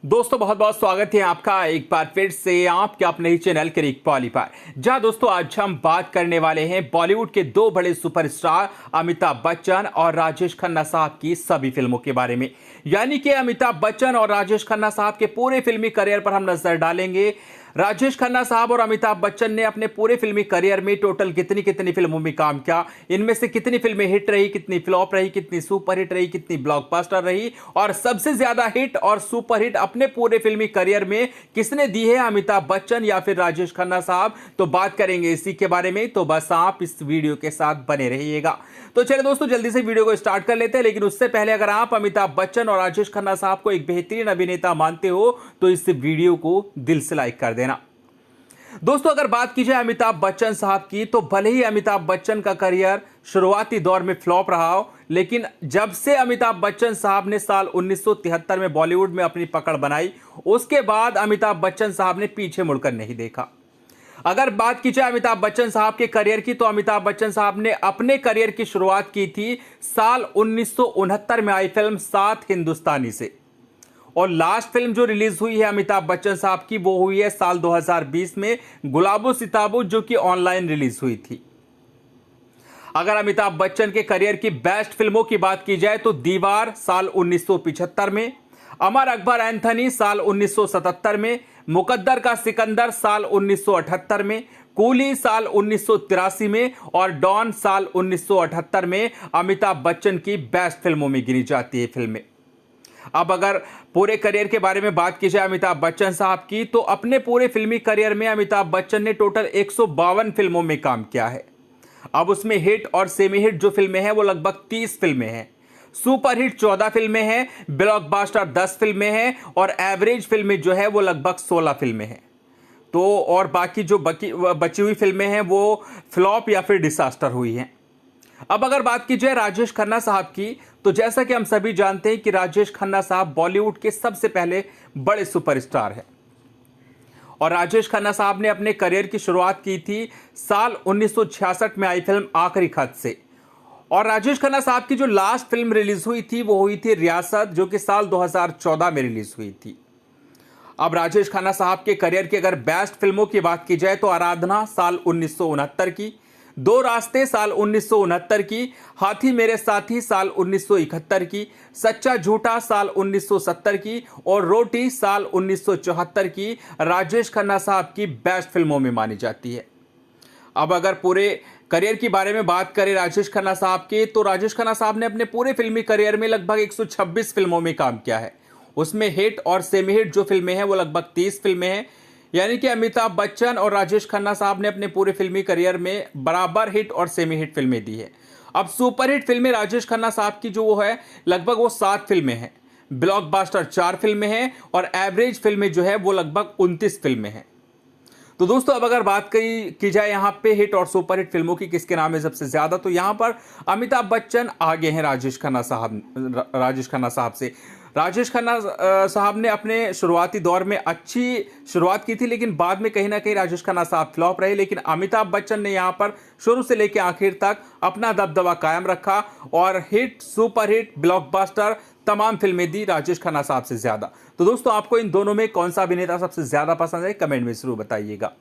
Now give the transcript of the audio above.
दोस्तों बहुत बहुत स्वागत है आपका एक बार फिर से आपके अपने ही चैनल क्रिक पॉली पर। जहां दोस्तों आज हम बात करने वाले हैं बॉलीवुड के दो बड़े सुपरस्टार अमिताभ बच्चन और राजेश खन्ना साहब की सभी फिल्मों के बारे में। यानी कि अमिताभ बच्चन और राजेश खन्ना साहब के पूरे फिल्मी करियर पर हम नजर डालेंगे। राजेश खन्ना साहब और अमिताभ बच्चन ने अपने पूरे फिल्मी करियर में टोटल कितनी कितनी फिल्मों में काम किया, इनमें से कितनी फिल्में हिट रही, कितनी फ्लॉप रही, कितनी सुपर हिट रही, कितनी ब्लॉकबस्टर रही और सबसे ज्यादा हिट और सुपर हिट अपने पूरे फिल्मी करियर में किसने दी है, अमिताभ बच्चन या फिर राजेश खन्ना साहब। तो बात करेंगे इसी के बारे में, तो बस आप इस वीडियो के साथ बने रहिएगा। तो चलिए दोस्तों जल्दी से वीडियो को स्टार्ट कर लेते हैं, लेकिन उससे पहले अगर आप अमिताभ बच्चन और राजेश खन्ना साहब को एक बेहतरीन अभिनेता मानते हो तो इस वीडियो को दिल से लाइक कर देना। दोस्तों अगर बात की जाए अमिताभ बच्चन साहब की, तो भले ही अमिताभ बच्चन का करियर शुरुआती दौर में फ्लॉप रहा हो, लेकिन जब से अमिताभ बच्चन साहब ने साल 1973 में बॉलीवुड में अपनी पकड़ बनाई, उसके बाद अमिताभ बच्चन साहब ने पीछे मुड़कर नहीं देखा। अगर बात की जाए अमिताभ बच्चन साहब के करियर की, तो अमिताभ बच्चन साहब ने अपने करियर की शुरुआत की थी साल 1969 में आई फिल्म सात हिंदुस्तानी से, और लास्ट फिल्म जो रिलीज हुई है अमिताभ बच्चन साहब की वो हुई है साल 2020 में गुलाबो सिताबो, जो कि ऑनलाइन रिलीज हुई थी। अगर अमिताभ बच्चन के करियर की बेस्ट फिल्मों की बात की जाए तो दीवार साल 1975 में, अमर अकबर एंथनी साल 1977 में, मुकद्दर का सिकंदर साल 1978 में, कूली साल 1983 में और डॉन साल 1978 में अमिताभ बच्चन की बेस्ट फिल्मों में गिनी जाती है फिल्में। अब अगर पूरे करियर के बारे में बात की जाए अमिताभ बच्चन साहब की, तो अपने पूरे फिल्मी करियर में अमिताभ बच्चन ने टोटल 152 फिल्मों में काम किया है। अब उसमें हिट और सेमी हिट जो फिल्में हैं वो लगभग 30 फिल्में हैं, सुपर हिट 14 फिल्में हैं, ब्लॉकबस्टर 10 फिल्में हैं और एवरेज फिल्में जो है वो लगभग 16 फिल्में हैं। तो और बाकी जो बची हुई फिल्में हैं वो फ्लॉप या फिर डिसास्टर हुई हैं। अब अगर बात की जाए राजेश खन्ना साहब की, तो जैसा कि हम सभी जानते हैं कि राजेश खन्ना साहब बॉलीवुड के सबसे पहले बड़े सुपरस्टार हैं, और राजेश खन्ना साहब ने अपने करियर की शुरुआत की थी साल 1966 में आई फिल्म आखिरी खत से, और राजेश खन्ना साहब की जो लास्ट फिल्म रिलीज हुई थी वो हुई थी रियासत, जो कि साल 2014 में रिलीज हुई थी। अब राजेश खन्ना साहब के करियर की अगर बेस्ट फिल्मों की बात की जाए तो आराधना साल 1969 की, दो रास्ते साल 1969 की, हाथी मेरे साथी साल 1971 की, सच्चा झूठा साल 1970 की और रोटी साल 1974 की राजेश खन्ना साहब की बेस्ट फिल्मों में मानी जाती है। अब अगर पूरे करियर के बारे में बात करें राजेश खन्ना साहब के, तो राजेश खन्ना साहब ने अपने पूरे फिल्मी करियर में लगभग 126 फिल्मों में काम किया है। उसमें हिट और सेमी हिट जो फिल्में हैं वो लगभग 30 फिल्में हैं। यानी कि अमिताभ बच्चन और राजेश खन्ना साहब ने अपने पूरे फिल्मी करियर में बराबर हिट और सेमी हिट फिल्में दी है। अब सुपर हिट फिल्में राजेश खन्ना साहब की जो वो है लगभग वो 7 फिल्में हैं, ब्लॉकबस्टर 4 फिल्में हैं और एवरेज फिल्में जो है वो लगभग 29 फिल्में हैं। तो दोस्तों अब अगर बात की जाए यहाँ पे हिट और सुपर हिट फिल्मों की किसके नाम है सबसे ज्यादा, तो यहाँ पर अमिताभ बच्चन आगे हैं राजेश खन्ना साहब से। राजेश खन्ना साहब ने अपने शुरुआती दौर में अच्छी शुरुआत की थी, लेकिन बाद में कहीं ना कहीं राजेश खन्ना साहब फ्लॉप रहे, लेकिन अमिताभ बच्चन ने यहाँ पर शुरू से लेकर आखिर तक अपना दबदबा कायम रखा और हिट, सुपर हिट, ब्लॉकबस्टर तमाम फिल्में दी राजेश खन्ना साहब से ज्यादा। तो दोस्तों आपको इन दोनों में कौन सा अभिनेता सबसे ज्यादा पसंद है, कमेंट में जरूर बताइएगा।